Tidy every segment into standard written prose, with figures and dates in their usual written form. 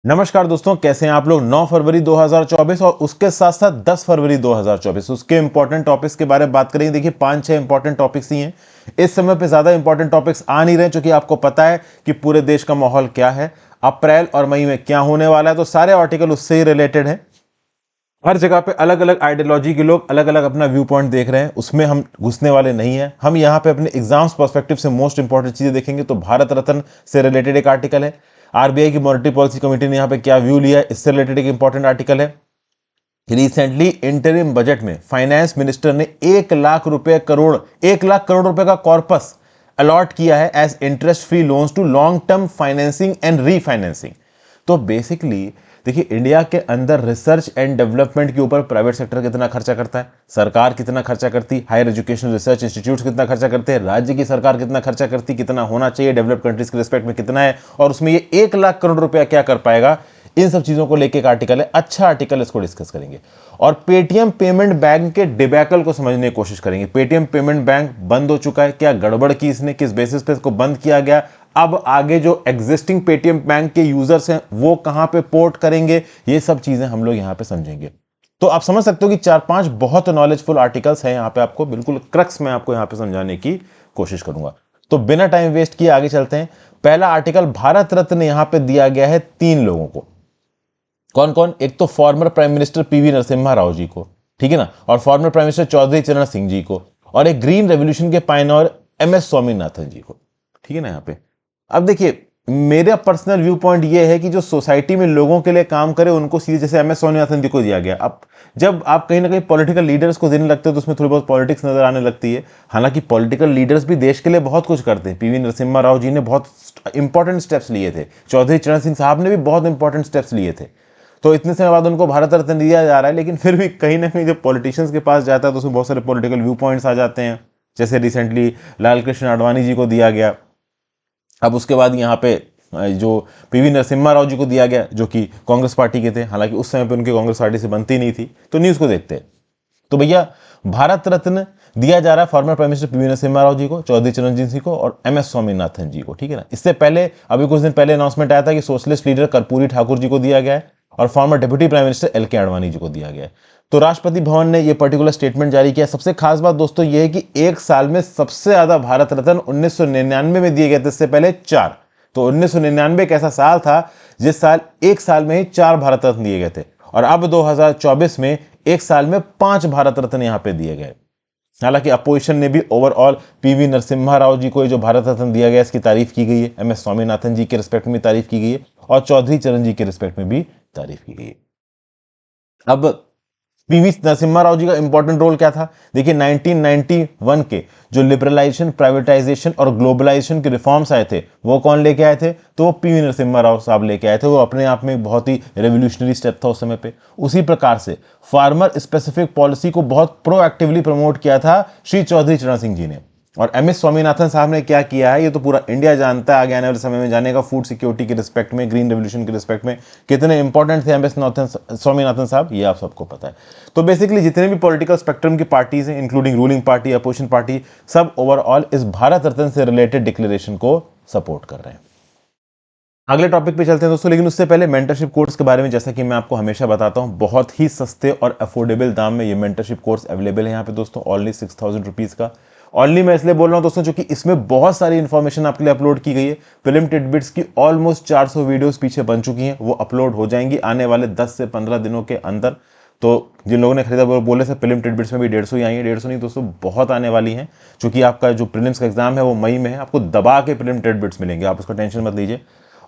नमस्कार दोस्तों, कैसे हैं आप लोग। 9 फरवरी 2024 और उसके साथ साथ 10 फरवरी 2024 उसके इंपॉर्टेंट टॉपिक्स के बारे में बात करेंगे। देखिए 5-6 इंपॉर्टेंट टॉपिक्स ही हैं। इस समय पे ज्यादा इंपॉर्टेंट टॉपिक्स आ नहीं रहे, क्योंकि आपको पता है कि पूरे देश का माहौल क्या है, अप्रैल और मई में क्या होने वाला है। तो सारे आर्टिकल उससे ही रिलेटेड हैं। हर जगह पे अलग अलग आइडियोलॉजी के लोग अलग अलग अपना व्यू पॉइंट देख रहे हैं, उसमें हम घुसने वाले नहीं हैं। हम यहाँ पे अपने एग्जाम्स पर्सपेक्टिव से मोस्ट इंपॉर्टेंट चीजें देखेंगे। तो भारत रत्न से रिलेटेड एक आर्टिकल है, आरबीआई की मॉनेटरी पॉलिसी कमेटी ने यहाँ पे क्या व्यू लिया है, इससे रिलेटेड एक इंपॉर्टेंट आर्टिकल है। रिसेंटली इंटरिम बजट में फाइनेंस मिनिस्टर ने 1 लाख करोड़ रुपए का कॉर्पस अलॉट किया है as interest free loans to long term financing and refinancing. तो बेसिकली देखिए, इंडिया के अंदर रिसर्च एंड डेवलपमेंट के ऊपर प्राइवेट सेक्टर कितना खर्चा करता है, सरकार कितना खर्चा करती है, हायर एजुकेशन रिसर्च इंस्टीट्यूट कितना खर्चा करते हैं, राज्य की सरकार कितना खर्चा करती, कितना होना चाहिए, डेवलप्ड कंट्रीज के रिस्पेक्ट में कितना है, और उसमें ये 1 लाख करोड़ रुपया क्या कर पाएगा। इन सब चीजों को लेकर एक आर्टिकल है, अच्छा आर्टिकल, इसको डिस्कस करेंगे। और पेटीएम पेमेंट बैंक के डिबैकल को समझने की कोशिश करेंगे। पेटीएम पेमेंट बैंक बंद हो चुका है, क्या गड़बड़ की इसने, किस बेसिस पे इसको बंद किया गया, अब आगे जो एग्जिस्टिंग पेटीएम बैंक के यूजर्स हैं वो कहां पे पोर्ट करेंगे, ये सब चीजें हम लोग यहां पे समझेंगे। तो आप समझ सकते हो कि 4-5 बहुत नॉलेजफुल आर्टिकल्स हैं यहां पे, आपको बिल्कुल क्रक्स में आपको यहां पे समझाने की कोशिश करूंगा। तो बिना टाइम वेस्ट किए आगे चलते हैं। पहला आर्टिकल, भारत रत्न यहां पे दिया गया है 3 लोगों को। कौन कौन? एक तो former prime minister PV Narasimha Rao ji को, ठीक है ना, और फॉर्मर प्राइम मिनिस्टर चौधरी चरण सिंह जी को, और एक ग्रीन रेवोल्यूशन के पायनियर एमएस स्वामीनाथन जी को, ठीक है ना। यहाँ पे अब देखिए, मेरा पर्सनल व्यू पॉइंट ये है कि जो सोसाइटी में लोगों के लिए काम करे उनको सीधे, जैसे एमएस स्वामीनाथन जी को दिया गया। अब जब आप कहीं ना कहीं पॉलिटिकल लीडर्स को देने लगते हो तो उसमें थोड़ी बहुत पॉलिटिक्स नजर आने लगती है। हालांकि पॉलिटिकल लीडर्स भी देश के लिए बहुत कुछ करते हैं। पीवी नरसिम्हा राव जी ने बहुत इंपॉर्टेंट स्टेप्स लिए थे, चौधरी चरण सिंह साहब ने भी बहुत इंपॉर्टेंट स्टेप्स लिए थे। तो इतने समय बाद उनको भारत रत्न दिया जा रहा है, लेकिन फिर भी कहीं ना कहीं जब पॉलिटिशियंस के पास जाता है तो उसमें बहुत सारे पॉलिटिकल व्यू पॉइंट्स आ जाते हैं। जैसे रिसेंटली लाल कृष्ण आडवाणी जी को दिया गया। अब उसके बाद यहाँ पे जो पीवी नरसिम्हा राव जी को दिया गया, जो कि कांग्रेस पार्टी के थे, हालांकि उस समय पे उनकी कांग्रेस पार्टी से बनती नहीं थी। तो न्यूज को देखते हैं। तो भैया, भारत रत्न दिया जा रहा है former prime minister PV Narasimha Rao ji को, चौधरी चरण सिंह को और एमएस स्वामीनाथन जी को, ठीक है ना। इससे पहले अभी कुछ दिन पहले अनाउंसमेंट आया था कि सोशलिस्ट लीडर कर्पूरी ठाकुर जी को दिया गया है और farmer deputy prime minister L के आडवाणी जी को दिया गया है। तो राष्ट्रपति भवन ने यह पर्टिकुलर स्टेटमेंट जारी किया। सबसे खास बात दोस्तों यह है कि एक साल में सबसे ज्यादा भारत रत्न 1999 में दिए गए थे, इससे पहले 4। तो 1999 एक ऐसा साल था जिस साल एक साल में ही 4 भारत रत्न दिए गए थे, और अब 2024 में एक साल में 5 भारत रत्न यहां पे दिए गए। हालांकि अपोजिशन ने भी ओवरऑल पीवी नरसिम्हा राव जी को जो भारत रत्न दिया गया इसकी तारीफ की गई है, एमएस स्वामीनाथन जी के रिस्पेक्ट में तारीफ की गई है, और चौधरी चरण जी के रिस्पेक्ट में भी तारीफ की गई है। अब पीवी नरसिम्हा राव जी का इंपॉर्टेंट रोल क्या था? देखिए 1991 के जो लिबरलाइजेशन, प्राइवेटाइजेशन और ग्लोबलाइजेशन के रिफॉर्म्स आए थे, वो कौन लेके आए थे? तो वो पीवी नरसिम्हा राव साहब लेके आए थे। वो अपने आप में बहुत ही रेवोल्यूशनरी स्टेप था उस समय पे। उसी प्रकार से फार्मर स्पेसिफिक पॉलिसी को बहुत प्रोएक्टिवली प्रमोट किया था श्री चौधरी चरण सिंह जी ने। और एमएस स्वामीनाथन साहब ने क्या किया है, ये तो पूरा इंडिया जानता है, आगे आने वाले समय में जानेगा। फूड सिक्योरिटी के रिस्पेक्ट में, ग्रीन रेवोल्यूशन के रिस्पेक्ट में कितने इंपॉर्टेंट थे एमएस स्वामीनाथन साहब, ये आप सबको पता है। तो बेसिकली जितने भी पॉलिटिकल स्पेक्ट्रम की पार्टीज हैं, including ruling party, opposition party, सब ओवरऑल इस भारत रत्न से रिलेटेड डिक्लेरेशन को सपोर्ट कर रहे हैं। अगले टॉपिक पे चलते हैं दोस्तों, लेकिन उससे पहले मेंटरशिप कोर्स के बारे में, जैसा कि मैं आपको हमेशा बताता हूं, बहुत ही सस्ते और अफोर्डेबल दाम में ये मेंटरशिप कोर्स अवेलेबल है यहाँ पे दोस्तों, ओनली 6000 रुपीज का। ओनली मैं इसलिए बोल रहा हूं दोस्तों क्योंकि इसमें बहुत सारी इंफॉर्मेशन आपके लिए अपलोड की गई है। फिल्म टिडबिट्स की ऑलमोस्ट 400 वीडियोस पीछे बन चुकी हैं, वो अपलोड हो जाएंगी आने वाले 10 से 15 दिनों के अंदर। तो जिन लोगों ने खरीदा वो बोले से फिल्म टिडबिट्स में भी 150 ही आई है। 150 नहीं दोस्तों, बहुत आने वाली हैं, क्योंकि आपका जो प्रीलिम्स का एग्जाम है वो मई में है। आपको दबा के फिल्म टिडबिट्स मिलेंगे, आप उसका टेंशन मत लीजिए।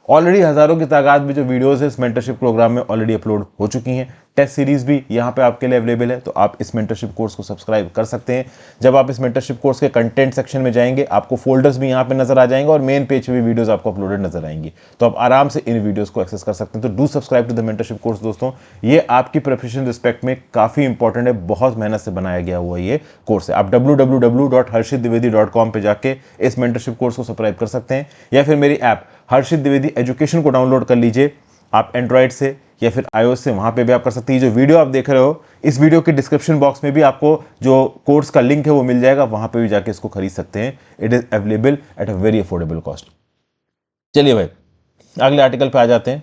ऑलरेडी हजारों की तादाद में जो वीडियोस है इस मेंटरशिप प्रोग्राम में ऑलरेडी अपलोड हो चुकी हैं। टेस्ट सीरीज भी यहाँ पे आपके लिए अवेलेबल है, तो आप इस मेंटरशिप कोर्स को सब्सक्राइब कर सकते हैं। जब आप इस मेंटरशिप कोर्स के कंटेंट सेक्शन में जाएंगे, आपको फोल्डर्स भी यहाँ पे नजर आ जाएंगे और मेन पेज पे भी वीडियोस आपको अपलोडेड नजर आएंगी, तो आप आराम से इन वीडियोस को एक्सेस कर सकते हैं। तो do subscribe to the mentorship course दोस्तों, ये आपकी प्रोफेशनल रिस्पेक्ट में काफी इंपॉर्टेंट है, बहुत मेहनत से बनाया गया हुआ ये कोर्स है। आप www.harshitdwedi.com पे जाके इस मेंटरशिप कोर्स को सब्सक्राइब कर सकते हैं, या फिर मेरी ऐप हर्षित द्विवेदी एजुकेशन को डाउनलोड कर लीजिए, आप एंड्रॉइड से या फिर iOS से, वहां पे भी आप कर सकते हैं। जो वीडियो आप देख रहे हो, इस वीडियो के डिस्क्रिप्शन बॉक्स में भी आपको जो कोर्स का लिंक है वो मिल जाएगा, वहां पे भी जाके इसको खरीद सकते हैं। It is available at a very affordable cost. चलिए भाई, अगले आर्टिकल पे आ जाते हैं।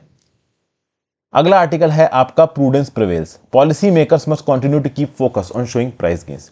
अगला आर्टिकल है आपका prudence prevails, policy makers must continue to keep focus on showing price gains.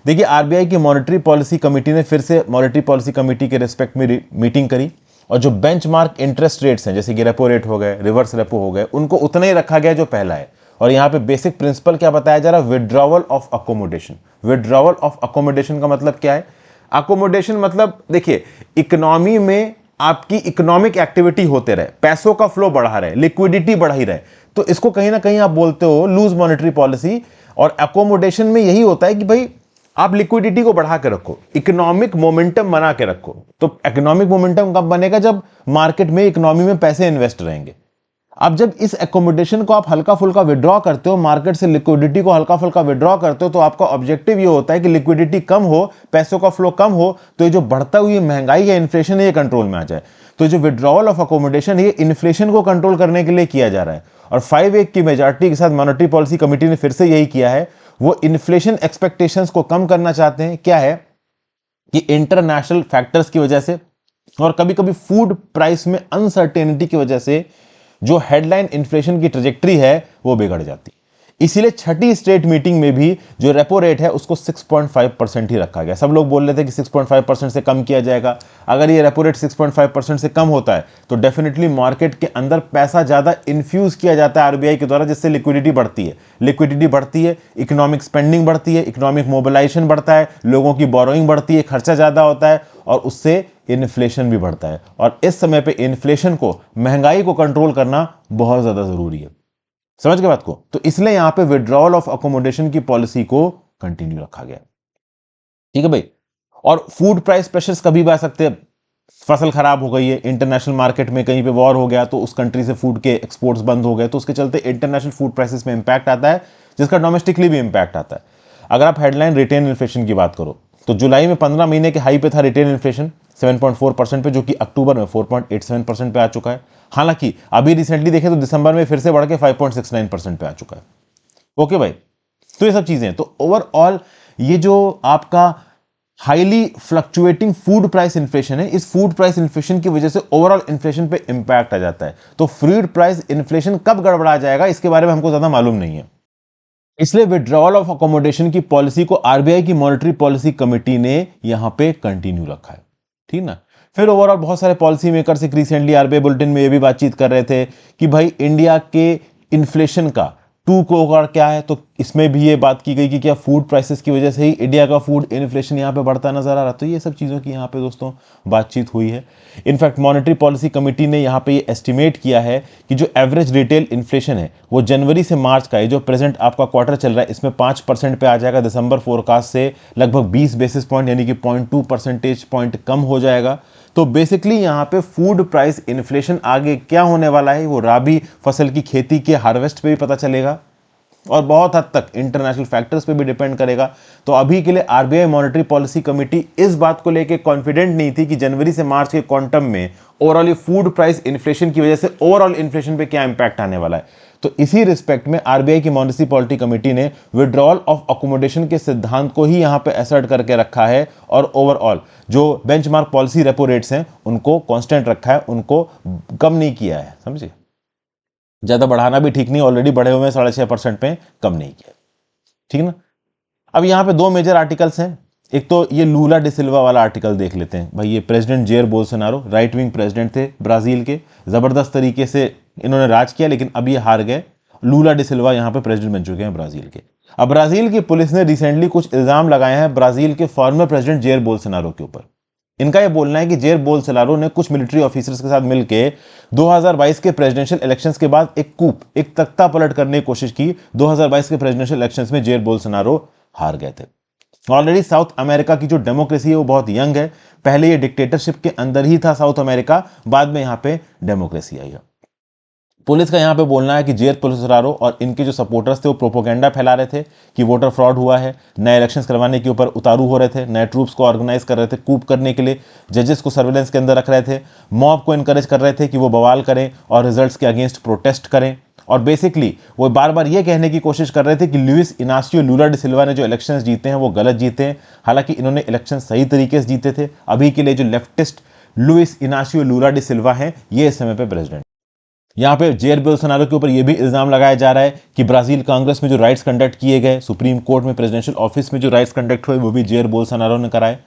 देखिए आरबीआई की मॉनेटरी पॉलिसी कमेटी ने फिर से मॉनेटरी पॉलिसी कमेटी के रिस्पेक्ट में मीटिंग करी और जो बेंचमार्क इंटरेस्ट रेट्स हैं जैसे कि रेपो रेट हो गए, रिवर्स रेपो हो गए, उनको उतना ही रखा गया जो पहला है। और यहाँ पे बेसिक प्रिंसिपल क्या बताया जा रहा है, withdrawal of accommodation. Withdrawal of accommodation का मतलब क्या है, अकोमोडेशन मतलब देखिए इकोनॉमी में आपकी इकोनॉमिक एक्टिविटी होते रहे, पैसों का फ्लो बढ़ा रहे, लिक्विडिटी बढ़ा ही रहे, तो इसको कहीं ना कहीं आप बोलते हो लूज मॉनेटरी पॉलिसी। और अकोमोडेशन में यही होता है कि भाई आप लिक्विडिटी को बढ़ा के रखो, इकोनॉमिक मोमेंटम बना के रखो। तो इकोनॉमिक मोमेंटम कब बनेगा, जब मार्केट में इकोनॉमी में पैसे इन्वेस्ट रहेंगे। अब जब इस एकोमोडेशन को आप हल्का फुल्का विड्रॉ करते हो, मार्केट से लिक्विडिटी को हल्का फुल्का विड्रॉ करते हो, तो आपका ऑब्जेक्टिव ये होता है कि लिक्विडिटी कम हो, पैसों का फ्लो कम हो, तो ये जो बढ़ता हुई महंगाई या इन्फ्लेशन है ये कंट्रोल में आ जाए। तो जो विड्रॉवल ऑफ अकोमोडेशन है ये इन्फ्लेशन को कंट्रोल करने के लिए किया जा रहा है। और 5-1 की मेजॉरिटी के साथ मॉनेटरी पॉलिसी कमेटी ने फिर से यही किया है। वो इन्फ्लेशन एक्सपेक्टेशंस को कम करना चाहते हैं। क्या है कि इंटरनेशनल फैक्टर्स की वजह से और कभी कभी फूड प्राइस में अनसर्टेनिटी की वजह से जो हेडलाइन इन्फ्लेशन की ट्रेजेक्टरी है वो बिगड़ जाती। इसीलिए छठी स्टेट मीटिंग में भी जो रेपो रेट है उसको 6.5% ही रखा गया। सब लोग बोल रहे थे कि 6.5% से कम किया जाएगा। अगर ये रेपो रेट 6.5% से कम होता है तो डेफिनेटली मार्केट के अंदर पैसा ज्यादा इन्फ्यूज किया जाता है आरबीआई के द्वारा, जिससे लिक्विडिटी बढ़ती है। लिक्विडिटी बढ़ती है, इकोनॉमिक स्पेंडिंग बढ़ती है, इकोनॉमिक मोबिलाइजेशन बढ़ता है, लोगों की बोरोइंग बढ़ती है, खर्चा ज्यादा होता है और उससे इन्फ्लेशन भी बढ़ता है। और इस समय पे इन्फ्लेशन को, महंगाई को कंट्रोल करना बहुत ज्यादा जरूरी है। समझ गए बात को? तो इसलिए यहां पे विड्रॉवल ऑफ अकोमोडेशन की पॉलिसी को कंटिन्यू रखा गया। ठीक है भाई। और फूड प्राइस प्रेशर्स कभी भी आ सकते हैं। फसल खराब हो गई है, इंटरनेशनल मार्केट में कहीं पे वॉर हो गया तो उस कंट्री से फूड के एक्सपोर्ट्स बंद हो गए, तो उसके चलते इंटरनेशनल फूड प्राइसेस में इंपैक्ट आता है, जिसका डोमेस्टिकली भी इंपैक्ट आता है। अगर आप हेडलाइन रिटेन इन्फ्लेशन की बात करो तो जुलाई में 15 महीने के हाई पे था रिटेन इन्फ्लेशन 7.4% पे, जो कि अक्टूबर में 4.87% पे आ चुका है। हालांकि अभी रिसेंटली देखें तो दिसंबर में फिर से बढ़ के 5.69% पे आ चुका है। ओके भाई, तो ये सब चीजें हैं। तो ओवरऑल ये जो आपका highly fluctuating food price inflation है, इस फूड प्राइस इन्फ्लेशन की वजह से ओवरऑल इन्फ्लेशन पे इंपैक्ट आ जाता है। तो फूड प्राइस इन्फ्लेशन कब गड़बड़ा जाएगा इसके बारे में हमको ज्यादा मालूम नहीं है। इसलिए विड्रॉवल ऑफ अकोमोडेशन की पॉलिसी को आरबीआई की मॉनेटरी पॉलिसी कमेटी ने यहां पे कंटिन्यू रखा है। ठीक ना। फिर ओवरऑल बहुत सारे पॉलिसी मेकर्स एक रिसेंटली आरबीआई बुलेटिन में ये भी बातचीत कर रहे थे कि भाई इंडिया के इन्फ्लेशन का टू कोहॉर्ट क्या है, तो इसमें भी ये बात की गई कि क्या फूड प्राइसेस की वजह से ही इंडिया का फूड इन्फ्लेशन यहाँ पे बढ़ता नजर आ रहा। तो ये सब चीज़ों की यहाँ पे दोस्तों बातचीत हुई है। इनफैक्ट मॉनेटरी पॉलिसी कमेटी ने यहाँ पे ये एस्टिमेट किया है कि जो एवरेज रिटेल इन्फ्लेशन है वो जनवरी से मार्च का, ये जो प्रेजेंट आपका क्वार्टर चल रहा है, इसमें 5% पे आ जाएगा। दिसंबर फोरकास्ट से लगभग 20 बेसिस पॉइंट यानी कि 0.2 परसेंटेज पॉइंट कम हो जाएगा। तो बेसिकली यहाँ पे फूड प्राइस इन्फ्लेशन आगे क्या होने वाला है वो राबी फसल की खेती के हार्वेस्ट पे भी पता चलेगा और बहुत हद तक इंटरनेशनल फैक्टर्स पे भी डिपेंड करेगा। तो अभी के लिए आरबीआई मॉनेटरी पॉलिसी कमेटी इस बात को लेकर कॉन्फिडेंट नहीं थी कि जनवरी से मार्च के क्वांटम में ओवरऑल फूड प्राइस इन्फ्लेशन की वजह से ओवरऑल इन्फ्लेशन पे क्या इंपैक्ट आने वाला है। तो इसी रिस्पेक्ट में आरबीआई की मॉनेटरी पॉलिसी कमेटी ने विड्रॉल ऑफ अकोमोडेशन के सिद्धांत को ही यहां पे असर्ट करके रखा है और ओवरऑल जो बेंचमार्क पॉलिसी रेपो रेट्स हैं उनको कांस्टेंट रखा है, उनको कम नहीं किया है। समझिए, ज्यादा बढ़ाना भी ठीक नहीं, ऑलरेडी बढ़े हुए हैं 6.5% पे, कम नहीं किया। ठीक ना। अब यहाँ पे दो मेजर आर्टिकल्स हैं। एक तो ये लूला डिसिल्वा वाला आर्टिकल देख लेते हैं। भाई ये president Jair Bolsonaro right wing president थे ब्राजील के, जबरदस्त तरीके से इन्होंने राज किया लेकिन अब ये हार गए। लूला डिसिल्वा यहाँ पे प्रेसिडेंट बन चुके हैं ब्राजील के। अब ब्राजील की पुलिस ने रिसेंटली कुछ इल्जाम लगाए हैं ब्राजील के फॉर्मर प्रेसिडेंट जेयर बोल्सोनारो के ऊपर। इनका यह बोलना है कि जेयर बोल्सोनारो ने कुछ मिलिट्री ऑफिसर्स के साथ मिलकर 2022 के प्रेसिडेंशियल इलेक्शंस के बाद एक तख्ता पलट करने की कोशिश की। 2022 के प्रेसिडेंशियल इलेक्शंस में जेयर बोल्सोनारो हार गए थे। ऑलरेडी साउथ अमेरिका की जो डेमोक्रेसी है वो बहुत यंग है। पहले ये डिक्टेटरशिप के अंदर ही था साउथ अमेरिका, बाद में यहां पे डेमोक्रेसी आई है। पुलिस का यहां पे बोलना है कि जेयर बोल्सोनारो और इनके जो सपोर्टर्स थे वो प्रोपोगेंडा फैला रहे थे कि वोटर फ्रॉड हुआ है, नए इलेक्शंस करवाने के ऊपर उतारू हो रहे थे, नए ट्रूप्स को ऑर्गेनाइज कर रहे थे कूप करने के लिए, जजेस को सर्वेलेंस के अंदर रख रहे थे, मॉब को इनकरेज कर रहे थे कि वो बवाल करें और रिजल्ट्स के अगेंस्ट प्रोटेस्ट करें। और बेसिकली वो बार बार ये कहने की कोशिश कर रहे थे कि लुइस इनासियो लूला डी सिल्वा ने जो इलेक्शंस जीते हैं वो गलत जीते हैं। हालांकि इन्होंने इलेक्शन सही तरीके से जीते थे। अभी के लिए जो leftist Luiz Inacio Lula da Silva हैं ये इस समय पे प्रेसिडेंट। यहाँ पे जेयर बोल्सोनारो के ऊपर यह भी इल्जाम लगाया जा रहा है कि ब्राजील कांग्रेस में जो राइट्स कंडक्ट किए गए, सुप्रीम कोर्ट में प्रेसिडेंशियल ऑफिस में जो राइट्स कंडक्ट हुए, वो भी जेयर बोल्सोनारो ने कराए।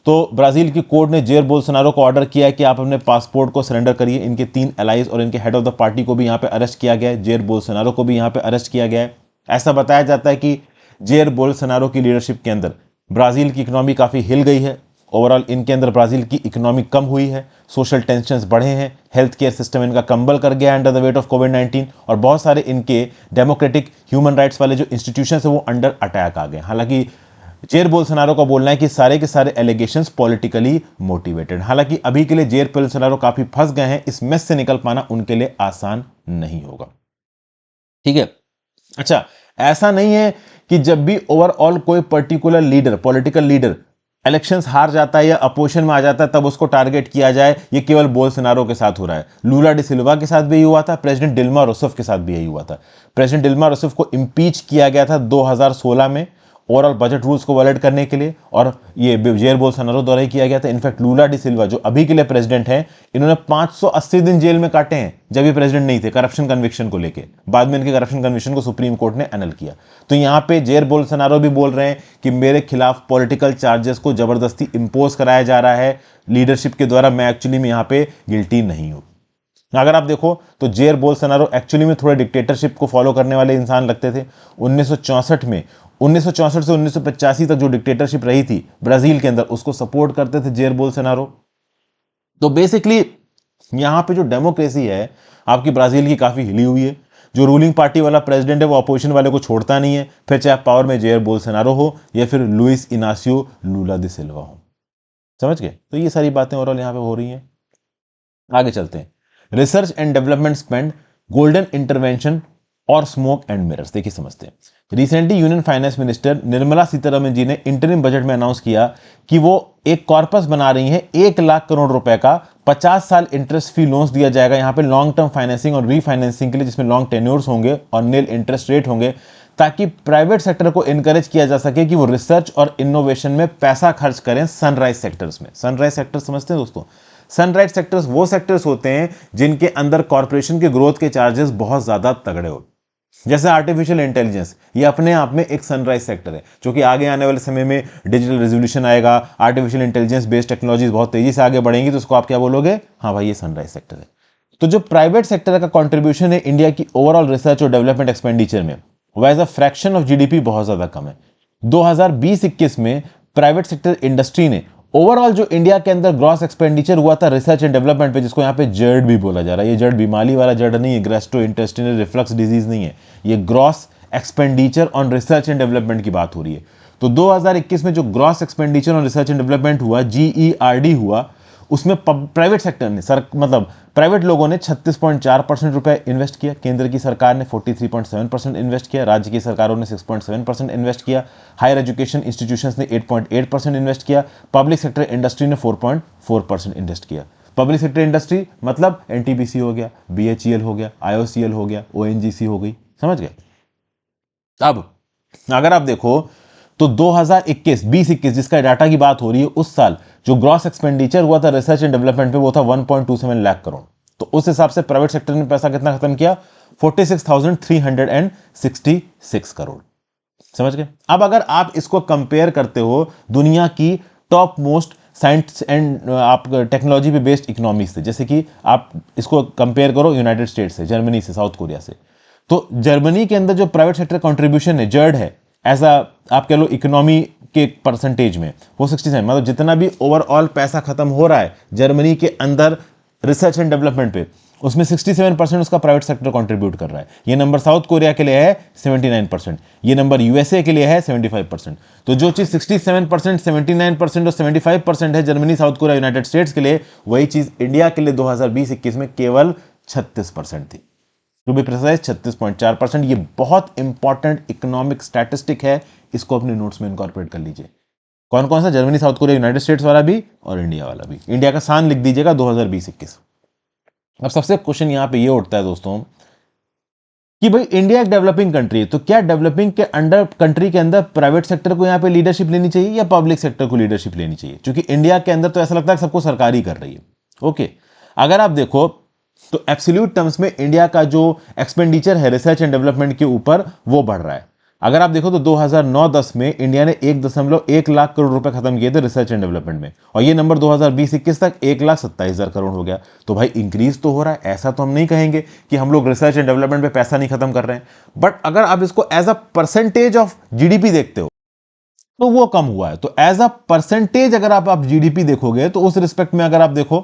तो ब्राजील की कोर्ट ने जेयर बोल्सोनारो को ऑर्डर किया है कि आप अपने पासपोर्ट को सरेंडर करिए। इनके 3 एलाइज और इनके हेड ऑफ द पार्टी को भी यहाँ पे अरेस्ट किया गया है, जेयर बोल्सोनारो को भी यहाँ पे अरेस्ट किया गया है। ऐसा बताया जाता है कि जेयर बोल्सोनारो की लीडरशिप के अंदर ब्राजील की इकोनॉमी काफी हिल गई है। ओवरऑल इनके अंदर ब्राजील की इकोनॉमी कम हुई है, सोशल टेंशंस बढ़े हैं, हेल्थ केयर सिस्टम इनका कंबल कर गया अंडर द वेट ऑफ कोविड-19, और बहुत सारे इनके डेमोक्रेटिक ह्यूमन राइट्स वाले जो इंस्टीट्यूशन है वो अंडर अटैक आ गए। हालांकि जेयर बोल्सोनारो का बोलना है कि सारे के सारे एलिगेशंस पॉलिटिकली मोटिवेटेड। हालांकि अभी के लिए जेयर बोल्सोनारो काफी फंस गए हैं, इस मेस से निकल पाना उनके लिए आसान नहीं होगा। ठीक है, अच्छा, ऐसा नहीं है कि जब भी ओवरऑल कोई particular leader, political leader elections हार जाता है या अपोजिशन में आ जाता है तब उसको टारगेट किया जाए, ये केवल बोल्सोनारो के साथ हो रहा है। लूला डी सिल्वा के साथ भी यही हुआ था, प्रेसिडेंट डिल्मा रूसेफ के साथ भी यही हुआ था। प्रेसिडेंट डिल्मा रूसेफ को इंपीच किया गया था 2016 में ओवरऑल बजट रूल्स को वायलेट करने के लिए, और ये जेयर बोल्सोनारो द्वारा ही किया गया था। इनफैक्ट लूला डी सिल्वा जो अभी के लिए प्रेसिडेंट हैं, इन्होंने 580 दिन जेल में काटे हैं जब ये प्रेसिडेंट नहीं थे, करप्शन कन्विक्शन को लेके। बाद में इनके करप्शन कन्विक्शन को सुप्रीम कोर्ट ने एनल किया। तो यहां पे जेयर बोल्सोनारो भी बोल रहे हैं कि मेरे खिलाफ पॉलिटिकल चार्जेस को जबरदस्ती इंपोज कराया जा रहा है लीडरशिप के द्वारा, मैं एक्चुअली में यहां पे गिल्टी नहीं हूं। अगर आप देखो तो जेयर बोल्सोनारो एक्चुअली में थोड़े डिक्टेटरशिप को फॉलो करने वाले इंसान लगते थे। 1964 से 1985 तक जो डिक्टेटरशिप रही थी ब्राजील के अंदर, उसको सपोर्ट करते थे जेयर बोल्सोनारो। तो बेसिकली यहां पे जो डेमोक्रेसी है आपकी ब्राजील की काफी हिली हुई है। जो रूलिंग पार्टी वाला प्रेसिडेंट है वो अपोजिशन वाले को छोड़ता नहीं है, फिर चाहे पावर में जेयर बोल्सोनारो हो या फिर लुइस इनासियो लूला दी सिल्वा हो। समझ गए? तो ये सारी बातें ओवरऑल यहां पे हो रही हैं। आगे चलते हैं। Research and development spend, golden intervention और स्मोक एंड मिरर्स। देखिए समझते हैं। Recently union finance minister Nirmala Sitharaman ji ने इंटरिम बजट में अनाउंस किया कि वो एक कॉर्पस बना रही है 1 लाख करोड़ रुपए का, 50 साल इंटरेस्ट फ्री लोन्स दिया जाएगा यहां पे लॉन्ग टर्म फाइनेंसिंग और रीफाइनेंसिंग के लिए, जिसमें लॉन्ग टेन्योर्स होंगे और नील इंटरेस्ट रेट होंगे, ताकि प्राइवेट सेक्टर को इनकरेज किया जा सके कि वो रिसर्च और इनोवेशन में पैसा खर्च करें सनराइज सेक्टर्स में। सनराइज सेक्टर समझते हैं दोस्तों? सनराइज सेक्टर्स वो सेक्टर्स होते हैं जिनके अंदर कॉर्पोरेशन के ग्रोथ के चार्जेस बहुत ज्यादा तगड़े होते हैं। जैसे आर्टिफिशियल इंटेलिजेंस, ये अपने आप में एक सनराइज सेक्टर है, जो कि आगे आने वाले समय में डिजिटल रेवोल्यूशन आएगा, आर्टिफिशियल इंटेलिजेंस बेस्ड टेक्नोलॉजीज बहुत तेजी से आगे बढ़ेंगी, तो उसको आप क्या बोलोगे? हाँ भाई, ये सनराइज सेक्टर है। तो जो प्राइवेट सेक्टर का कंट्रीब्यूशन है इंडिया की ओवरऑल रिसर्च और डेवलपमेंट एक्सपेंडिचर में, वो as a fraction of GDP बहुत ज्यादा कम है। 2020-21 में प्राइवेट सेक्टर इंडस्ट्री ने ओवरऑल जो इंडिया के अंदर ग्रॉस एक्सपेंडिचर हुआ था रिसर्च एंड डेवलपमेंट पे, जिसको यहाँ पे जर्ड भी बोला जा रहा है, ये जर्ड बीमारी वाला जर्ड नहीं है, गैस्ट्रो इंटेस्टिनल रिफ्लक्स डिजीज नहीं है, ये gross expenditure on research and development की बात हो रही है। तो 2021 में जो gross expenditure on research and development हुआ, जीईआरडी हुआ, उसमें प्राइवेट सेक्टर ने मतलब प्राइवेट लोगों ने 36.4% रुपए इन्वेस्ट किया, केंद्र की सरकार ने 43.7% इन्वेस्ट किया, राज्य की सरकारों ने 6.7% इन्वेस्ट किया, हायर एजुकेशन इंस्टीट्यूशंस ने 8.8% इन्वेस्ट किया, पब्लिक सेक्टर इंडस्ट्री ने 4.4% इन्वेस्ट किया। पब्लिक सेक्टर इंडस्ट्री मतलब एनटीपीसी हो गया, बीएचईएल हो गया, आईओसीएल हो गया, ओएनजीसी हो गई। समझ गए? अब अगर आप देखो तो 2021 जिसका डाटा की बात हो रही है, उस साल जो ग्रॉस एक्सपेंडिचर हुआ था रिसर्च एंड डेवलपमेंट पे, वो था 1.27 लाख करोड़। तो उस हिसाब से प्राइवेट सेक्टर ने पैसा कितना खत्म किया? 46,366 करोड़। समझ गए? अब अगर आप इसको कंपेयर करते हो दुनिया की टॉप मोस्ट साइंस एंड आप टेक्नोलॉजी पे बेस्ड इकोनॉमी से, जैसे कि आप इसको कंपेयर करो यूनाइटेड स्टेट्स से, जर्मनी से, साउथ कोरिया से, तो जर्मनी के अंदर जो प्राइवेट सेक्टर कंट्रीब्यूशन है, जर्ड है, ऐसा आप कह लो इकोनॉमी के परसेंटेज में, वो 67, मतलब जितना भी ओवरऑल पैसा खत्म हो रहा है जर्मनी के अंदर रिसर्च एंड डेवलपमेंट पे, उसमें 67% उसका प्राइवेट सेक्टर कंट्रीब्यूट कर रहा है। ये नंबर साउथ कोरिया के लिए है 79%, ये नंबर यूएसए के लिए है 75%। तो जो चीज 67%, 79% और 75% है Germany, south Korea, United states के लिए, वही चीज इंडिया के लिए 2020-21 में केवल 36% थी। To be precise 36.4%। ये बहुत इंपॉर्टेंट इकोनॉमिक स्टैटिस्टिक है, इसको अपने नोट्स में इनकॉर्पोरेट कर लीजिए। कौन कौन सा? Germany, south Korea, United states वाला भी और इंडिया वाला भी। इंडिया का सान लिख दीजिएगा 2020-21। अब सबसे क्वेश्चन यहां पे ये उठता है दोस्तों कि भाई इंडिया एक डेवलपिंग कंट्री है, तो क्या डेवलपिंग के अंडर कंट्री के अंदर प्राइवेट सेक्टर को यहां पे लीडरशिप लेनी चाहिए या पब्लिक सेक्टर को लीडरशिप लेनी चाहिए? क्योंकि इंडिया के अंदर तो ऐसा लगता है सबको सरकार ही कर रही है। ओके, अगर आप देखो तो एब्सोल्यूट टर्म्स में इंडिया का जो एक्सपेंडिचर है रिसर्च एंड डेवलपमेंट के ऊपर वो बढ़ रहा है। अगर आप देखो तो 2009-10 में इंडिया ने 1.1 लाख करोड़ रुपए खत्म किए थे रिसर्च एंड डेवलपमेंट में, और ये नंबर 2020-21 तक 1,27,000 करोड़ हो गया। तो भाई इंक्रीज तो हो रहा है, ऐसा तो हम नहीं कहेंगे कि हम लोग रिसर्च एंड डेवलपमेंट पे पैसा नहीं खत्म कर रहे हैं। बट अगर आप इसको as a percentage of GDP देखते हो तो वो कम हुआ है। तो एज अ परसेंटेज अगर आप जीडीपी देखोगे तो उस रिस्पेक्ट में अगर आप देखो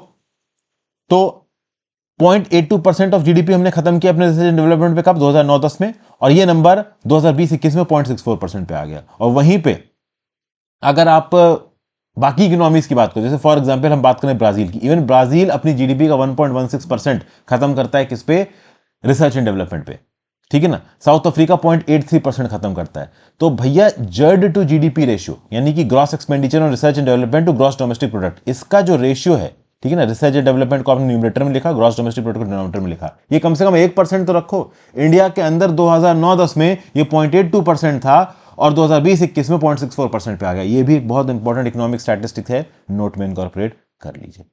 तो 0.82% ऑफ जीडीपी हमने खत्म किया अपने रिसर्च एंड डेवलपमेंट पे कब, 2009-10 में, और ये नंबर 2020-21 में 0.64% पे आ गया। और वहीं पे अगर आप बाकी इकोनॉमीज की बात करें, जैसे फॉर एग्जांपल हम बात करें ब्राजील की, इवन ब्राजील अपनी जीडीपी का 1.16% खत्म करता है किस पे, रिसर्च एंड डेवलपमेंट पे, ठीक है ना। साउथ अफ्रीका 0.83% खत्म करता है। तो भैया जर्ड टू जीडीपी रेशियो, यानी कि gross expenditure on research and development to gross domestic product, इसका जो रेशियो है, ठीक है ना, रिसर्च एंड डेवलपमेंट को आपने न्यूमरेटर में लिखा, ग्रॉस डोमेस्टिक प्रोडक्ट को डिनोमिनेटर में लिखा, ये कम से कम 1% तो रखो। इंडिया के अंदर 2009-10 में ये 0.82% था और 2020-21 में 0.64% पे आ गया। ये भी एक बहुत इंपॉर्टेंट इकोनॉमिक स्टैटिस्टिक है, नोट में इनकॉर्पोरेट कर लीजिए।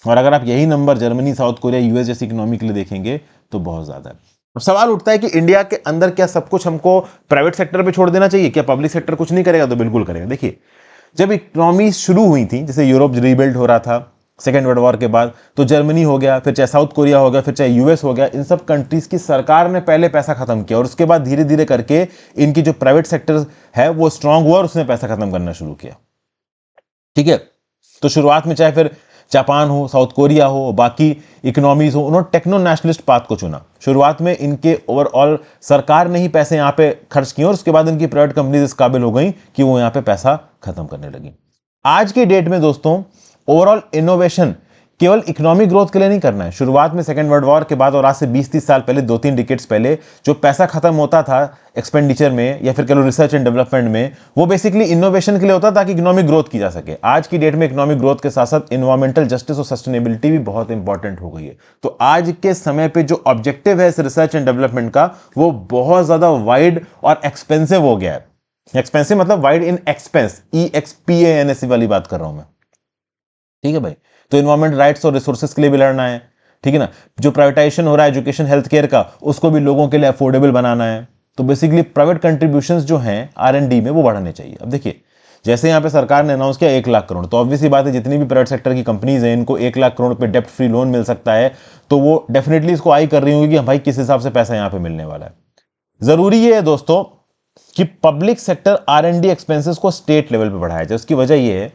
और अगर आप यही number Germany, south Korea, US जैसी इकोनॉमी के लिए देखेंगे तो बहुत ज्यादा है। अब सवाल उठता है कि इंडिया के अंदर क्या सब कुछ हमको प्राइवेट सेक्टर पे छोड़ देना चाहिए, क्या पब्लिक सेक्टर कुछ नहीं करेगा? तो बिल्कुल करेगा। देखिए, जब इकोनॉमी शुरू हुई थी, जैसे यूरोप रीबिल्ड हो रहा था सेकेंड वर्ल्ड वॉर के बाद, तो जर्मनी हो गया, फिर चाहे साउथ कोरिया हो गया, फिर चाहे यूएस हो गया, इन सब कंट्रीज की सरकार ने पहले पैसा खत्म किया और उसके बाद धीरे धीरे करके इनकी जो प्राइवेट सेक्टर है वो स्ट्रांग हुआ और उसने पैसा खत्म करना शुरू किया, ठीक है। तो शुरुआत में चाहे फिर जापान हो, साउथ कोरिया हो, बाकी इकोनॉमीज हो, उन्होंने टेक्नो नेशनलिस्ट पाथ को चुना। शुरुआत में इनके ओवरऑल सरकार ने ही पैसे यहां पे खर्च किए और उसके बाद इनकी प्राइवेट कंपनीज इस काबिल हो गई कि वो यहां पे पैसा खत्म करने लगी। आज की डेट में दोस्तों ओवरऑल इनोवेशन केवल इकोनॉमिक ग्रोथ के लिए नहीं करना है। शुरुआत में सेकेंड वर्ल्ड वॉर के बाद और आज से 20-30 साल पहले, 2-3 डिकेड्स पहले, जो पैसा खत्म होता था एक्सपेंडिचर में या फिर कह लो रिसर्च एंड डेवलपमेंट में, वो बेसिकली इनोवेशन के लिए होता ताकि इकोनॉमिक ग्रोथ की जा सके। आज की डेट में इकोनॉमिक ग्रोथ के साथ साथ इन्वायरमेंटल जस्टिस और सस्टेनेबिलिटी भी बहुत इंपॉर्टेंट हो गई है। तो आज के समय पे जो ऑब्जेक्टिव है इस रिसर्च एंड डेवलपमेंट का, वो बहुत ज्यादा वाइड और एक्सपेंसिव हो गया है। एक्सपेंसिव मतलब वाइड इन एक्सपेंस, EXPANS वाली बात कर रहा हूं मैं, ठीक है भाई। तो इन्वायरमेंट राइट्स और रिसोर्सेज के लिए भी लड़ना है, ठीक है ना। जो प्राइवेटाइजेशन हो रहा है एजुकेशन हेल्थ केयर का, उसको भी लोगों के लिए अफोर्डेबल बनाना है। तो बेसिकली प्राइवेट कंट्रीब्यूशंस जो हैं R&D में वो बढ़ाने चाहिए। अब देखिए, जैसे यहाँ पे सरकार ने अनाउंस किया 1 लाख करोड़, तो ऑब्वियसली बात है जितनी भी प्राइवेट सेक्टर की कंपनीज हैं इनको 1 लाख करोड़ पे डेप्ट फ्री लोन मिल सकता है, तो वो डेफिनेटली इसको आई कर रही होंगी कि भाई किस हिसाब से पैसा यहाँ पे मिलने वाला है। जरूरी ये है दोस्तों कि पब्लिक सेक्टर R&D एक्सपेंसेस को स्टेट लेवल पे बढ़ाया जाए। उसकी वजह ये है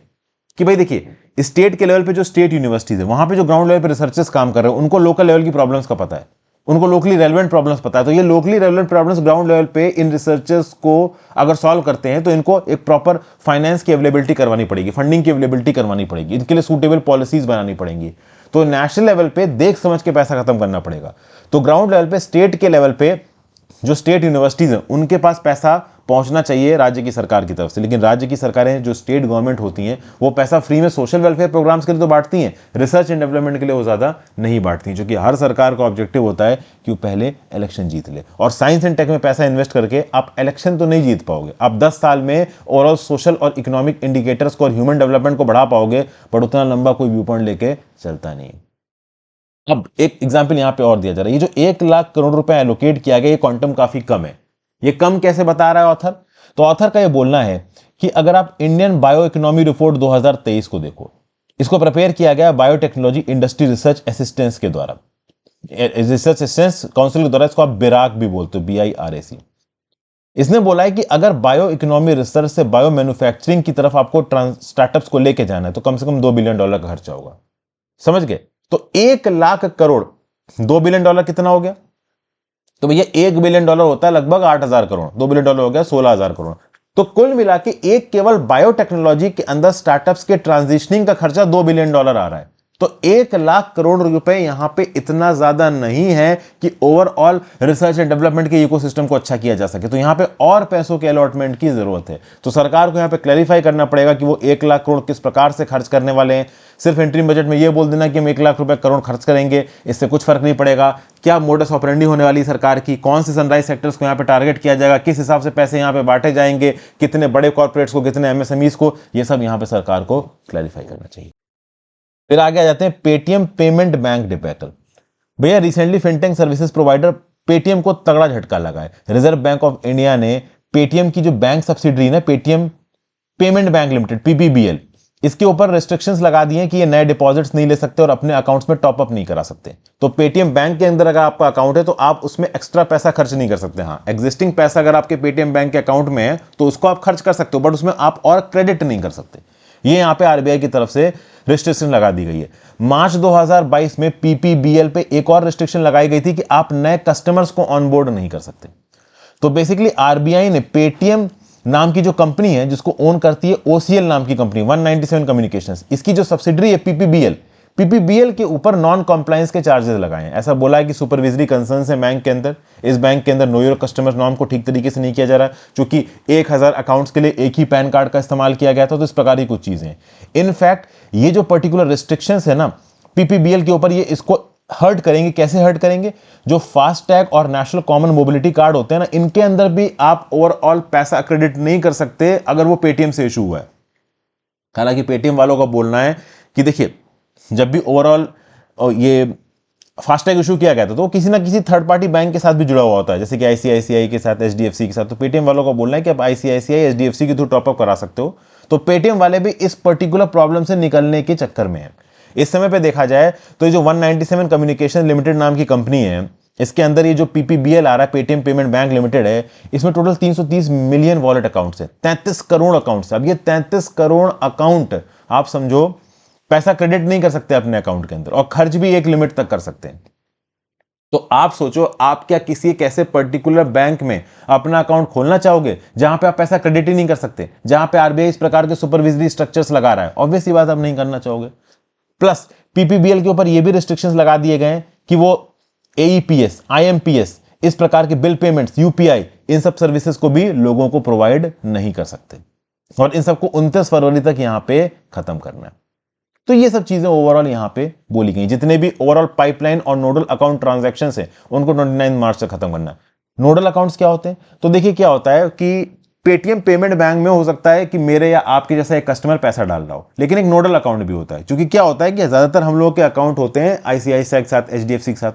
कि भाई देखिए, स्टेट के लेवल पे जो स्टेट यूनिवर्सिटीज है, वहां पे जो ग्राउंड लेवल पे रिसर्चर्स काम कर रहे हैं, उनको लोकल लेवल की प्रॉब्लम्स का पता है, उनको लोकली रेलेवेंट प्रॉब्लम्स पता है। तो ये locally relevant problems ground level पे इन रिसर्चर्स को अगर सॉल्व करते हैं तो इनको एक प्रॉपर फाइनेंस की अवेलेबिलिटी करवानी पड़ेगी, फंडिंग की अवेलेबिलिटी करवानी पड़ेगी, इनके लिए सूटेबल पॉलिसीज बनानी पड़ेंगी। तो नेशनल लेवल पे देख समझ के पैसा खत्म करना पड़ेगा। तो ग्राउंड लेवल पे, स्टेट के लेवल पे जो स्टेट यूनिवर्सिटीज हैं उनके पास पैसा पहुंचना चाहिए राज्य की सरकार की तरफ से। लेकिन राज्य की सरकारें जो स्टेट गवर्नमेंट होती हैं वो पैसा फ्री में सोशल वेलफेयर प्रोग्राम्स के लिए तो बांटती हैं, रिसर्च एंड डेवलपमेंट के लिए वो ज्यादा नहीं बांटती, क्योंकि हर सरकार का ऑब्जेक्टिव होता है कि वो पहले इलेक्शन जीत ले। और साइंस एंड टेक में पैसा इन्वेस्ट करके आप इलेक्शन तो नहीं जीत पाओगे, आप 10 साल में ओवरऑल सोशल और इकोनॉमिक इंडिकेटर्स को और ह्यूमन डेवलपमेंट को बढ़ा पाओगे, बट उतना लंबा कोई व्यू पॉइंट लेके चलता नहीं। अब एक एग्जाम्पल यहां पे और दिया जा रहा है, ये जो 1 लाख करोड़ रुपए एलोकेट किया गया, ये क्वांटम काफी कम है। ये कम कैसे बता रहा है ऑथर? तो ऑथर का ये बोलना है कि अगर आप इंडियन बायो इकोनॉमी रिपोर्ट 2023 को देखो, इसको प्रिपेयर किया गया बायोटेक्नोलॉजी इंडस्ट्री रिसर्च असिस्टेंस के द्वारा, रिसर्च असिस्टेंस काउंसिल के द्वारा, इसको आप बिराक भी बोलते हो, BIRAC। इसने बोला है कि अगर बायो इकोनॉमी रिसर्च से बायो मैन्युफैक्चरिंग की तरफ आपको स्टार्टअप्स को लेके जाना है तो कम से कम $2 बिलियन का खर्चा होगा। समझ गए? तो 1 लाख करोड़, $2 बिलियन कितना हो गया? तो भैया $1 बिलियन होता है लगभग 8,000 करोड़, $2 बिलियन हो गया 16,000 करोड़। तो कुल मिला के एक केवल बायोटेक्नोलॉजी के अंदर स्टार्टअप्स के ट्रांजिशनिंग का खर्चा $2 बिलियन आ रहा है। तो 1 लाख करोड़ रुपए यहां पे इतना ज्यादा नहीं है कि ओवरऑल रिसर्च एंड डेवलपमेंट के इकोसिस्टम को अच्छा किया जा सके। तो यहां पे और पैसों के अलॉटमेंट की जरूरत है। तो सरकार को यहां पे क्लैरिफाई करना पड़ेगा कि वो 1 लाख करोड़ किस प्रकार से खर्च करने वाले हैं। सिर्फ इंटरिम बजट में ये बोल देना कि हम 1 लाख रुपए करोड़ खर्च करेंगे, इससे कुछ फर्क नहीं पड़ेगा। क्या मोडस ऑपरेंडी होने वाली सरकार की, कौन से सनराइज सेक्टर्स को यहाँ पे टारगेट किया जाएगा, किस हिसाब से पैसे यहाँ पे बांटे जाएंगे, कितने बड़े कॉर्पोरेट्स को, कितने MSMEs को, ये सब यहाँ पे सरकार को क्लैरिफाई करना चाहिए। फिर आगे आ जाते हैं पेटीएम पेमेंट बैंक डिबेकल। भैया recently fintech services provider Paytm को तगड़ा झटका लगा है। रिजर्व बैंक ऑफ इंडिया ने पेटीएम की जो बैंक सब्सिडरी है Paytm payment bank limited PPBL, इसके ऊपर रेस्ट्रिक्शंस लगा दिए हैं कि ये नए डिपॉजिट्स नहीं ले सकते और अपने अकाउंट्स में टॉप अप नहीं करा सकते। तो पेटीएम बैंक के अंदर अगर आपका अकाउंट है तो आप उसमें एक्स्ट्रा पैसा खर्च नहीं कर सकते। हाँ, एग्जिस्टिंग पैसा अगर आपके पेटीएम बैंक के अकाउंट में है तो उसको आप खर्च कर सकते हो, बट उसमें आप और क्रेडिट नहीं कर सकते। ये यहां पे आरबीआई की तरफ से रिस्ट्रिक्शन लगा दी गई है। मार्च 2022 में पीपीबीएल पे एक और रिस्ट्रिक्शन लगाई गई थी कि आप नए कस्टमर्स को ऑनबोर्ड नहीं कर सकते। तो बेसिकली आरबीआई ने पेटीएम नाम की जो कंपनी है जिसको ओन करती है ओसीएल नाम की कंपनी 197 कम्युनिकेशंस, इसकी जो सब्सिडरी है पीपीबीएल के ऊपर नॉन कंप्लायंस के चार्जेस लगाए हैं। ऐसा बोला है कि सुपरविजरी कंसर्न्स है बैंक के अंदर, इस बैंक के अंदर नो योर कस्टमर नॉर्म को ठीक तरीके से नहीं किया जा रहा, क्योंकि 1000 अकाउंट्स के लिए एक ही पैन कार्ड का इस्तेमाल किया गया था। तो इस प्रकार की कुछ चीजें हैं। इनफैक्ट ये जो पर्टिकुलर रिस्ट्रिक्शंस है ना पीपीबीएल के ऊपर, ये इसको हर्ट करेंगे। कैसे हर्ट करेंगे? जो फास्टैग और नेशनल कॉमन मोबिलिटी कार्ड होते हैं ना, इनके अंदर भी आप ओवरऑल पैसा क्रेडिट नहीं कर सकते अगर वो पेटीएम से इशू हुआ है। हालांकि पेटीएम वालों का बोलना है कि देखिए, जब भी ओवरऑल ये फास्टैग इशू किया गया था तो किसी ना किसी थर्ड पार्टी बैंक के साथ भी जुड़ा हुआ होता है, जैसे कि आईसीआईसीआई के साथ, एचडीएफसी के साथ। तो पेटीएम वालों का बोलना है कि आप आईसीआईसीआई एचडीएफसी के थ्रू टॉपअप करा सकते हो। तो पेटीएम वाले भी इस पर्टिकुलर प्रॉब्लम से निकलने के चक्कर में है। इस समय पे देखा जाए तो ये जो 197 कम्युनिकेशन लिमिटेड नाम की कंपनी है, इसके अंदर ये जो पीपीबीएल आ रहा है पेटीएम पेमेंट बैंक लिमिटेड है, इसमें टोटल 330 मिलियन वॉलेट अकाउंट्स है, 33 करोड़ अकाउंट्स। अब ये 33 करोड़ अकाउंट आप समझो पैसा क्रेडिट नहीं कर सकते अपने अकाउंट के अंदर, और खर्च भी एक लिमिट तक कर सकते हैं। तो आप सोचो, आप क्या किसी एक ऐसे पर्टिकुलर बैंक में अपना अकाउंट खोलना चाहोगे जहां पे आप पैसा क्रेडिट ही नहीं कर सकते, जहां पे आरबीआई इस प्रकार के सुपरविजरी स्ट्रक्चर्स लगा रहा है? ऑब्वियसली बात आप नहीं करना चाहोगे। प्लस पीपीबीएल के ऊपर ये भी रिस्ट्रिक्शंस लगा दिए गए हैं कि वो एईपीएस, आईएमपीएस, इस प्रकार के बिल पेमेंट्स, यूपीआई, इन सब सर्विसेज को भी लोगों को प्रोवाइड नहीं कर सकते, और इन सबको 29 फरवरी तक यहां पे खत्म करना है। तो ये सब चीजें ओवरऑल यहां पे बोली गई। जितने भी ओवरऑल पाइपलाइन और नोडल अकाउंट ट्रांजैक्शंस हैं उनको 29 मार्च तक खत्म करना है। नोडल अकाउंट्स क्या होते हैं? तो देखिए क्या होता है कि पेटीएम पेमेंट बैंक में हो सकता है कि मेरे या आपके जैसा एक कस्टमर पैसा डाल रहा हो, लेकिन एक नोडल अकाउंट भी होता है। क्योंकि क्या होता है कि ज्यादातर हम लोगों के अकाउंट होते हैं आईसीआईसीआई के साथ, एचडीएफसी के साथ।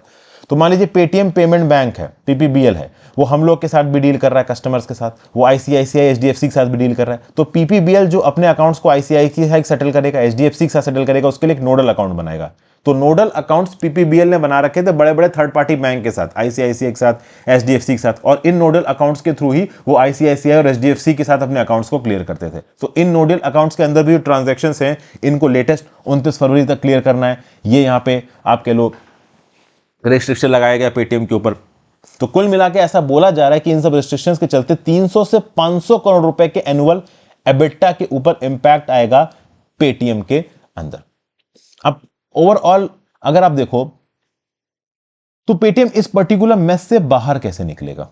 तो मान लीजिए पेटीएम पेमेंट बैंक है, पीपीबीएल है, वो हम लोग के साथ भी डील कर रहा है कस्टमर्स के साथ, वो आईसीआईसीआई एचडीएफसी के साथ भी डील कर रहा है। तो पीपीबीएल जो अपने अकाउंट्स को आईसीआईसीआई सेटल करेगा, एचडीएफसी के साथ सेटल करेगा, उसके लिए एक नोडल अकाउंट बनाएगा। तो नोडल अकाउंट्स पीपीबीएल ने बना रखे थे बड़े बड़े थर्ड पार्टी बैंक के साथ, आईसीआईसीआई के साथ, एचडीएफसी के साथ, और इन नोडल अकाउंट्स के थ्रू ही वो आईसीआईसीआई और एचडीएफसी के साथ अपने अकाउंट्स को क्लियर करते थे। तो इन नोडल अकाउंट्स के अंदर भी जो ट्रांजैक्शंस हैं इनको लेटेस्ट 29 फरवरी तक क्लियर करना है। ये यहाँ पे आपके लोग रेस्ट्रिक्शन लगाया गया पेटीएम के ऊपर। तो कुल मिला के ऐसा बोला जा रहा है कि इन सब रेस्ट्रिक्शंस के चलते 300 से 500 करोड़ रुपए के एनुअल एबिटा के ऊपर इंपैक्ट आएगा पेटीएम के अंदर। अब ओवरऑल अगर आप देखो तो पेटीएम इस पर्टिकुलर मेस से बाहर कैसे निकलेगा?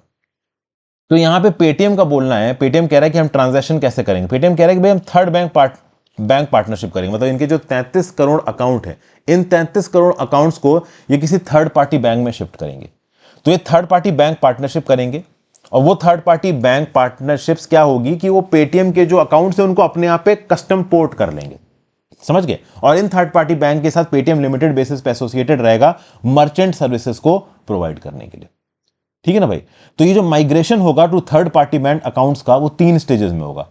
तो यहां पे पेटीएम का बोलना है, पेटीएम कह रहा है कि हम ट्रांजैक्शन कैसे करेंगे। पेटीएम कह रहा है कि भाई हम थर्ड बैंक पार्टनरशिप करेंगे। मतलब इनके जो 33 करोड़ अकाउंट है, इन 33 करोड़ अकाउंट्स को ये किसी थर्ड पार्टी बैंक में शिफ्ट करेंगे। तो ये थर्ड पार्टी बैंक पार्टनरशिप करेंगे, और वो थर्ड पार्टी बैंक पार्टनरशिप्स क्या होगी कि वो पेटीएम के जो अकाउंट्स है उनको अपने आप पे कस्टम पोर्ट कर लेंगे, समझ गए? और इन थर्ड पार्टी बैंक के साथ पेटीएम लिमिटेड बेसिस पे एसोसिएटेड रहेगा मर्चेंट सर्विसेज को प्रोवाइड करने के लिए। ठीक है ना भाई? तो ये जो माइग्रेशन होगा to third party bank accounts का, वो 3 स्टेजेस में होगा।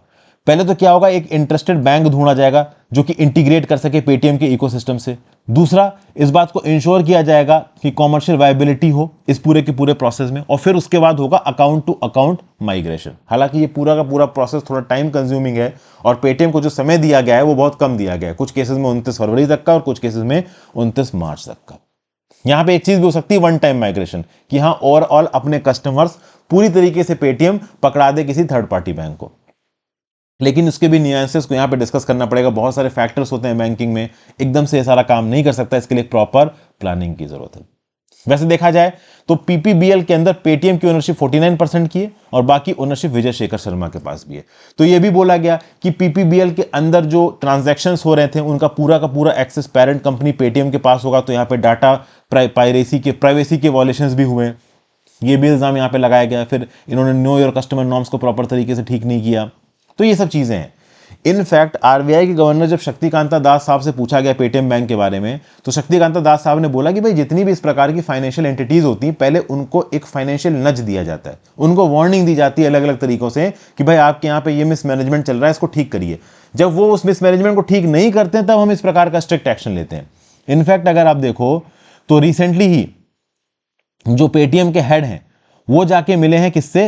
पहले तो क्या होगा, एक इंटरेस्टेड बैंक ढूंढा जाएगा जो कि इंटीग्रेट कर सके पेटीएम के इकोसिस्टम से। दूसरा, इस बात को इंश्योर किया जाएगा कि कॉमर्शियल वायबिलिटी हो इस पूरे के पूरे प्रोसेस में, और फिर उसके बाद होगा अकाउंट टू अकाउंट माइग्रेशन। हालांकि ये पूरा का पूरा प्रोसेस थोड़ा टाइम कंज्यूमिंग है, और पेटीएम को जो समय दिया गया है वो बहुत कम दिया गया है। कुछ केसेस में 29 फरवरी तक का और कुछ केसेस में 29 मार्च तक का। यहां पे एक चीज भी हो सकती है, वन टाइम माइग्रेशन, कि हाँ ओवरऑल अपने कस्टमर्स पूरी तरीके से पेटीएम पकड़ा दे किसी थर्ड पार्टी बैंक को। लेकिन उसके भी न्यूएंसेस को यहाँ पे डिस्कस करना पड़ेगा। बहुत सारे फैक्टर्स होते हैं बैंकिंग में, एकदम से ये सारा काम नहीं कर सकता, इसके लिए प्रॉपर प्लानिंग की जरूरत है। वैसे देखा जाए तो पीपीबीएल के अंदर पेटीएम की ओनरशिप 49% की है, और बाकी ओनरशिप विजय शेखर शर्मा के पास भी है। तो ये भी बोला गया कि पीपीबीएल के अंदर जो ट्रांजैक्शंस हो रहे थे उनका पूरा का पूरा एक्सेस पेरेंट कंपनी पेटीएम के पास होगा। तो यहाँ पे डाटा प्राइवेसी के वॉलेशंस भी हुए, ये भी इल्जाम यहाँ पे लगाया गया। फिर इन्होंने नो योर कस्टमर नॉर्म्स को प्रॉपर तरीके से ठीक नहीं किया। तो ये सब चीजें हैं। इनफैक्ट आरबीआई के गवर्नर जब शक्तिकांता दास साहब से पूछा गया पेटीएम बैंक के बारे में, तो शक्तिकांता दास साहब ने बोला कि भाई जितनी भी इस प्रकार की फाइनेंशियल एंटिटीज होती हैं, पहले उनको एक फाइनेंशियल नज दिया जाता है, उनको वार्निंग दी जाती है अलग अलग तरीकों से कि भाई आपके यहाँ पे ये मिसमैनेजमेंट चल रहा है, इसको ठीक करिए। जब वो उस मिसमैनेजमेंट को ठीक नहीं करते हैं, तब हम इस प्रकार का स्ट्रिक्ट एक्शन लेते हैं। इनफैक्ट अगर आप देखो तो रिसेंटली ही जो पेटीएम के हेड हैं वो जाके मिले हैं किससे,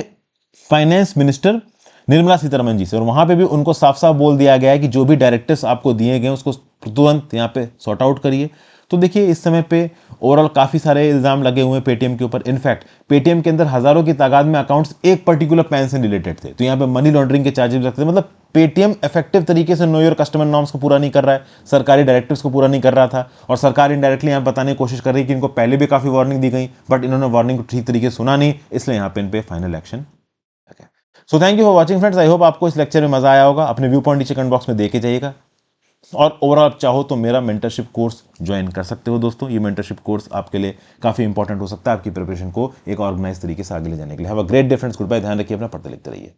फाइनेंस मिनिस्टर निर्मला सीतारमन जी से, और वहां पे भी उनको साफ साफ बोल दिया गया है कि जो भी डायरेक्टिव्स आपको दिए गए उसको तुरंत यहाँ पे सॉर्ट आउट करिए। तो देखिए इस समय पे ओवरऑल काफी सारे इल्जाम लगे हुए हैं पेटीएम के ऊपर। इनफैक्ट पेटीएम के अंदर हजारों की तादाद में अकाउंट्स एक पर्टिकुलर पैन से रिलेटेड थे, तो यहाँ पे मनी लॉन्ड्रिंग के चार्जेस लगते थे। मतलब पेटीएम इफेक्टिव तरीके से नो योर कस्टमर नॉर्म्स को पूरा नहीं कर रहा है, सरकारी डायरेक्टिव्स को पूरा नहीं कर रहा था, और सरकार इनडायरेक्टली यहाँ बताने की कोशिश कर रही है कि इनको पहले भी काफी वार्निंग दी गई, बट इन्होंने वार्निंग को ठीक तरीके से सुना नहीं, इसलिए यहाँ पे इन पे final action. So thank you for watching friends, I hope आपको इस लेक्चर में मजा आया होगा। अपने व्यू पॉइंट नीचे कमेंट बॉक्स में देके जाइएगा, और ओवरऑल आप चाहो तो मेरा मेंटरशिप कोर्स ज्वाइन कर सकते हो दोस्तों। ये मेंटरशिप कोर्स आपके लिए काफी इंपॉर्टेंट हो सकता है आपकी प्रिपरेशन को एक ऑर्गेनाइज तरीके से आगे ले जाने के लिए। Have a great day friends, goodbye, ध्यान रखिए अपना, पढ़ते लिखते रहिए।